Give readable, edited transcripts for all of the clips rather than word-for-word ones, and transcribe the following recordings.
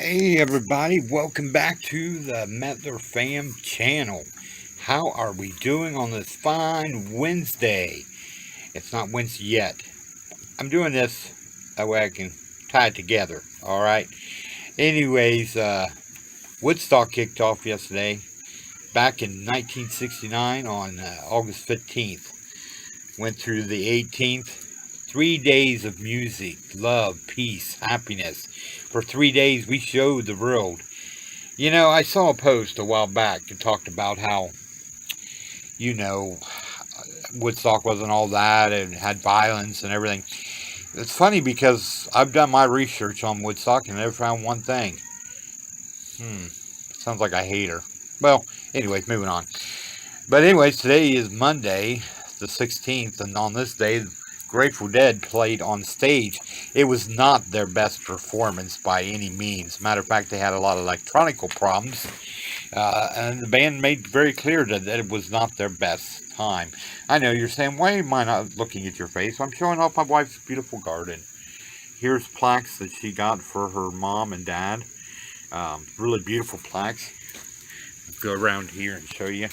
Hey everybody, welcome back to the Metler Fam channel. How are we doing on this fine Wednesday? It's not Wednesday yet. I'm doing this that way I can tie it together, alright? Anyways, Woodstock kicked off yesterday, back in 1969 on August 15th. Went through the 18th. 3 days of music, love, peace, happiness. For 3 days we showed the world. You know, I saw a post a while back that talked about how, you know, Woodstock wasn't all that and had violence and everything. It's funny because I've done my research on Woodstock and never found one thing. Sounds like I hate her. Well, anyways, moving on. But anyways, today is Monday, the 16th, and on this day, Grateful Dead played on stage. It was not their best performance by any means. Matter of fact, they had a lot of electronical problems. And the band made very clear that it was not their best time. I know you're saying, why am I not looking at your face? I'm showing off my wife's beautiful garden. Here's plaques that she got for her mom and dad. Really beautiful plaques. I'll go around here and show you.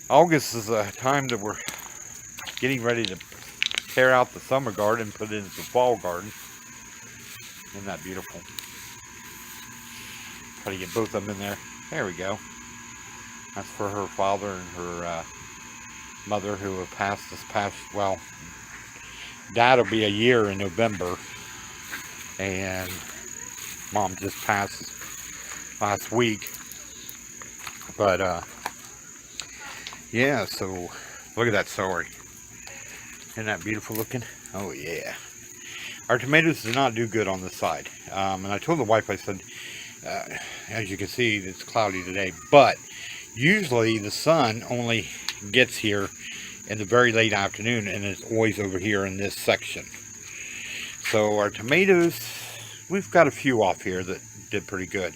August is a time that we're getting ready to tear out the summer garden and put it into the fall garden. Isn't that beautiful? Try to get both of them in there. There we go. That's for her father and her mother who have passed this past, well, Dad will be a year in November. And Mom just passed last week. But, yeah, so look at that celery. Isn't that beautiful looking? Oh, yeah. Our tomatoes did not do good on this side. And I told the wife, I said, as you can see, it's cloudy today. But usually the sun only gets here in the very late afternoon, and it's always over here in this section. So our tomatoes, we've got a few off here that did pretty good.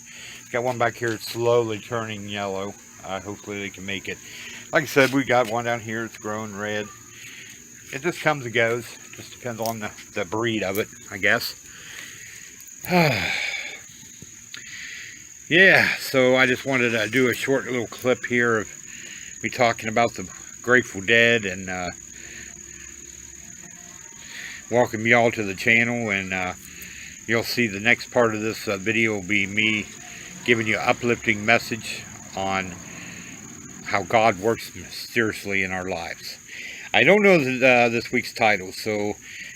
Got one back here slowly turning yellow. Hopefully they can make it. Like I said, we got one down here that's growing red. It just comes and goes. Just depends on the breed of it, I guess. Yeah, so I just wanted to do a short little clip here of me talking about the Grateful Dead and welcome y'all to the channel. And you'll see the next part of this video will be me giving you an uplifting message on how God works mysteriously in our lives. I don't know this week's title, so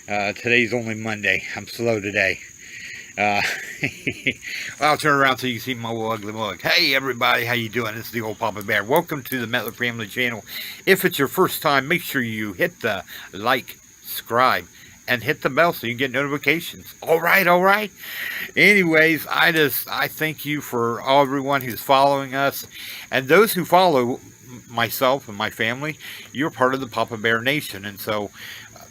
today's only Monday. I'm slow today. I'll turn around so you can see my ugly mug. Hey everybody, how you doing? This is the old Papa Bear. Welcome to the Metler Family Channel. If it's your first time, make sure you hit the like, subscribe, and hit the bell so you get notifications. All right. Anyways, I thank you for everyone who's following us, and those who follow myself and my family. You're part of the Papa Bear Nation, and so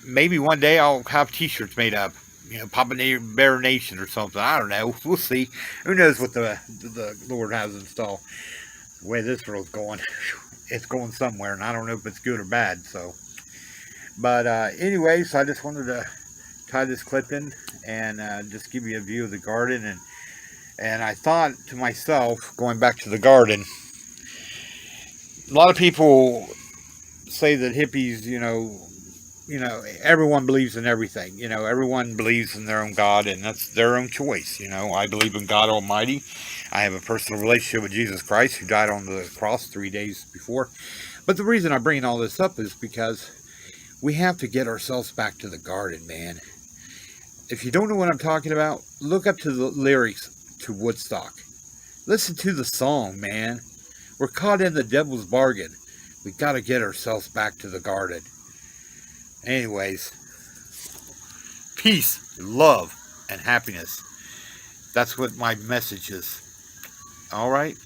maybe one day I'll have T-shirts made up. You know, Papa Bear Nation or something. I don't know. We'll see. Who knows what the Lord has in store. The way this world's going, it's going somewhere, and I don't know if it's good or bad. So. But anyways, I just wanted to tie this clip in and just give you a view of the garden. And I thought to myself, going back to the garden, a lot of people say that hippies, you know, everyone believes in everything. You know, everyone believes in their own God, and that's their own choice. You know, I believe in God Almighty. I have a personal relationship with Jesus Christ, who died on the cross 3 days before. But the reason I'm bringing all this up is because we have to get ourselves back to the garden, man. If you don't know what I'm talking about, look up to the lyrics to Woodstock. Listen to the song, man. We're caught in the devil's bargain. We got to get ourselves back to the garden. Anyways, peace, love, and happiness. That's what my message is. All right.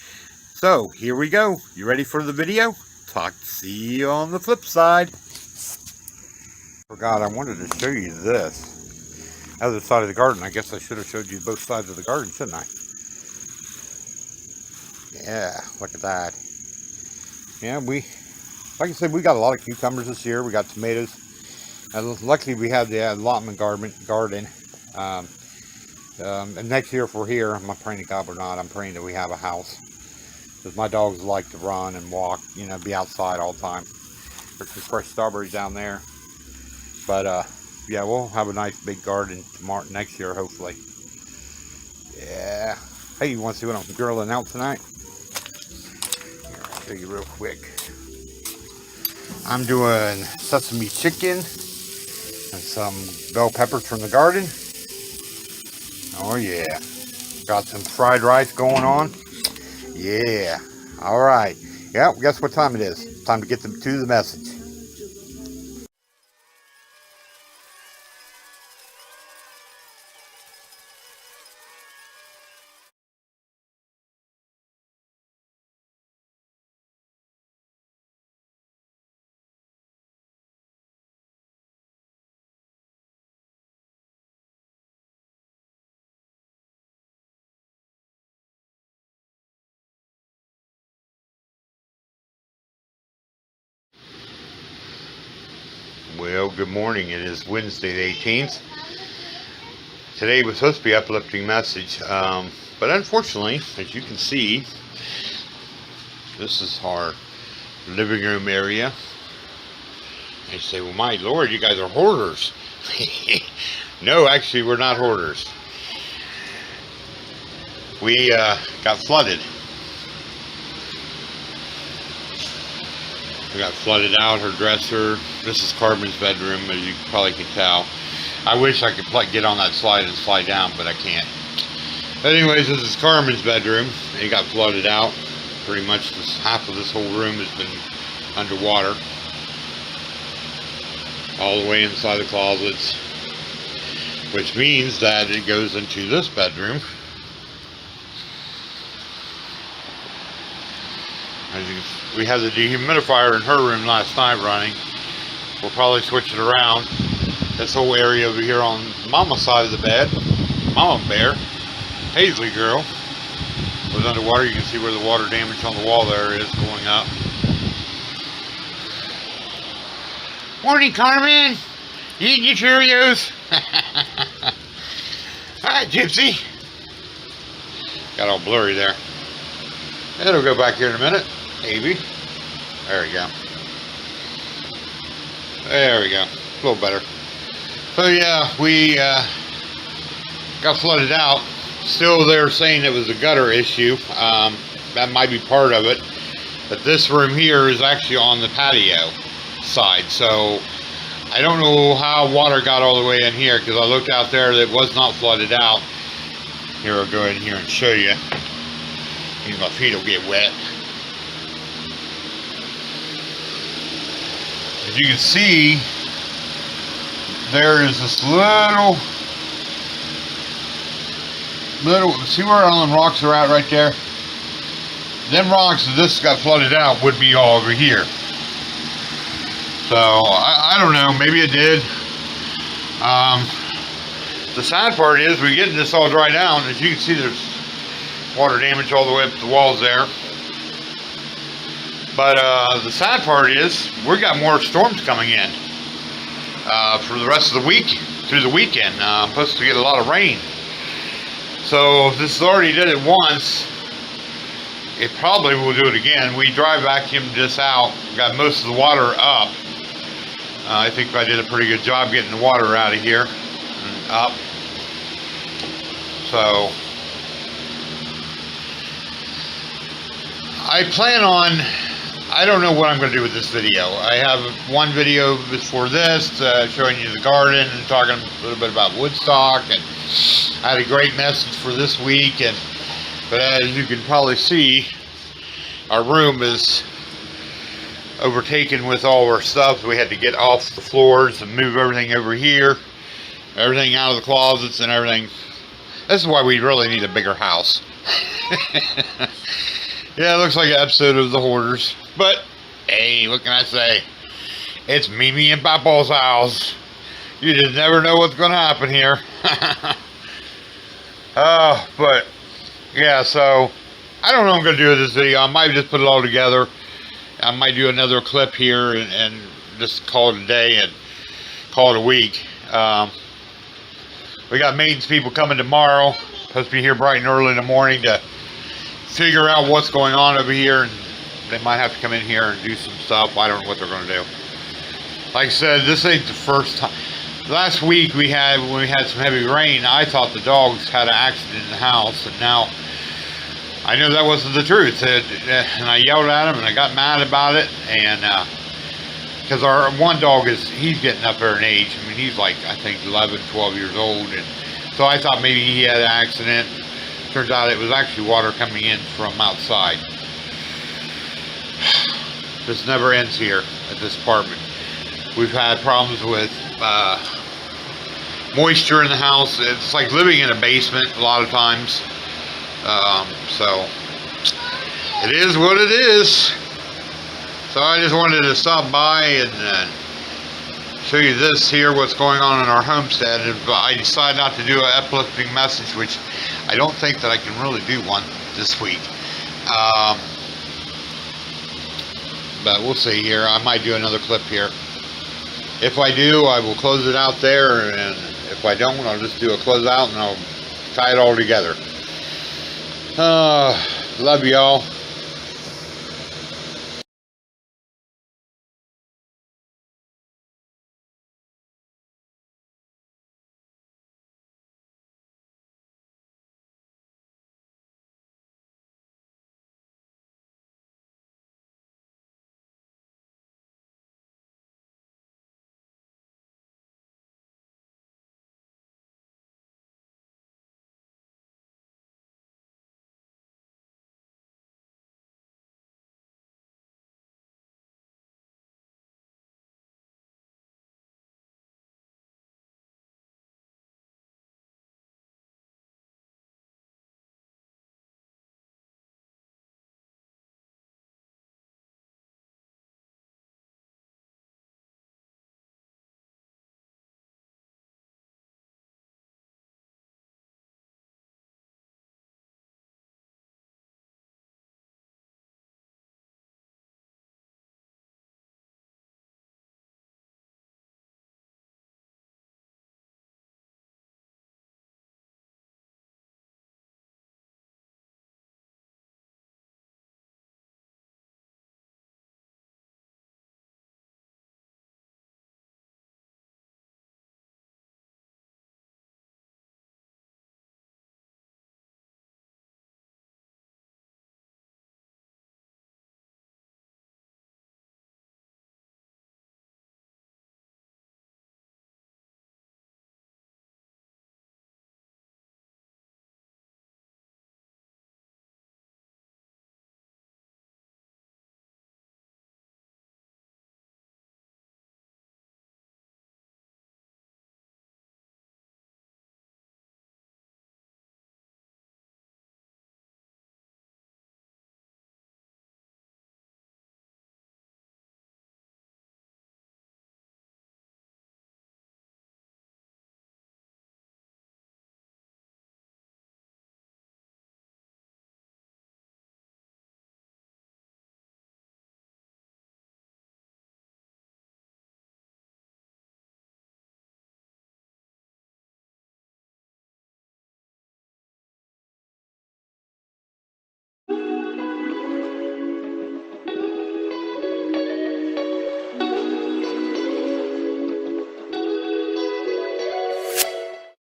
So here we go. You ready for the video? See you on the flip side. Forgot I wanted to show you this. Other side of the garden. I guess I should have showed you both sides of the garden, shouldn't I? Yeah, look at that. Yeah, like I said, we got a lot of cucumbers this year. We got tomatoes. Luckily, we have the allotment garden. And next year, if we're here, I'm not praying to God we're not. I'm praying that we have a house, because my dogs like to run and walk, be outside all the time. There's some fresh strawberries down there. But yeah, we'll have a nice big garden next year, hopefully. Yeah. Hey, you want to see what I'm grilling out tonight? Here, I'll show you real quick. I'm doing sesame chicken and some bell peppers from the garden. Oh yeah. Got some fried rice going on. Yeah. All right. Yeah, guess what time it is? Time to get to the message. Well, good morning. It is Wednesday the 18th. Today was supposed to be an uplifting message, but unfortunately, as you can see, this is our living room area. You say, well, my Lord, you guys are hoarders. No, actually, we're not hoarders. We got flooded. We got flooded out, her dresser. This is Carmen's bedroom, as you probably can tell. I wish I could get on that slide and slide down, but I can't. But anyways, this is Carmen's bedroom. It got flooded out. Pretty much half of this whole room has been underwater. All the way inside the closets. Which means that it goes into this bedroom. We had the dehumidifier in her room last night running. We'll probably switch it around. This whole area over here on Mama's side of the bed, Mama Bear, Paisley girl, was underwater. You can see where the water damage on the wall there is going up. Morning, Carmen. You eating your Cheerios? Alright, Gypsy. Got all blurry there. It'll go back here in a minute. Maybe. There we go. There we go. A little better. So yeah, we got flooded out. Still, they're saying it was a gutter issue. That might be part of it. But this room here is actually on the patio side. So I don't know how water got all the way in here, because I looked out there that it was not flooded out. Here, I'll go in here and show you. Maybe my feet will get wet. As you can see, there is this little, see where all them rocks are at right there? Them rocks, if this got flooded out, would be all over here. So, I don't know, maybe it did. The sad part is, we're getting this all dried out. As you can see, there's water damage all the way up the walls there. But the sad part is, we got more storms coming in for the rest of the week, through the weekend. Supposed to get a lot of rain. So this already did it once. It probably will do it again. We dry vacuumed this out, got most of the water up. I think I did a pretty good job getting the water out of here and up. So I plan on, I don't know what I'm going to do with this video. I have one video before this showing you the garden and talking a little bit about Woodstock, and I had a great message for this week. But as you can probably see, our room is overtaken with all our stuff. We had to get off the floors and move everything over here, everything out of the closets and everything. This is why we really need a bigger house. Yeah, it looks like an episode of The Hoarders. But, hey, what can I say? It's Mimi and Papa's house. You just never know what's going to happen here. But, yeah, so, I don't know what I'm going to do with this video. I might just put it all together. I might do another clip here and just call it a day and call it a week. We got maintenance people coming tomorrow. Supposed to be here bright and early in the morning to figure out what's going on over here. And they might have to come in here and do some stuff. I don't know what they're going to do. Like I said, this ain't the first time. Last week when we had some heavy rain, I thought the dogs had an accident in the house, and now I knew that wasn't the truth. And I yelled at him, and I got mad about it, and because our one dog he's getting up there in age. I mean, he's like, I think 11, 12 years old, and so I thought maybe he had an accident. Turns out it was actually water coming in from outside. This never ends here at this apartment. We've had problems with moisture in the house. It's like living in a basement a lot of times. So it is what it is. So I just wanted to stop by and show you this here, what's going on in our homestead. I decided not to do an uplifting message, which I don't think that I can really do one this week. But we'll see here. I might do another clip here. If I do, I will close it out there, and if I don't, I'll just do a closeout and I'll tie it all together. Love y'all.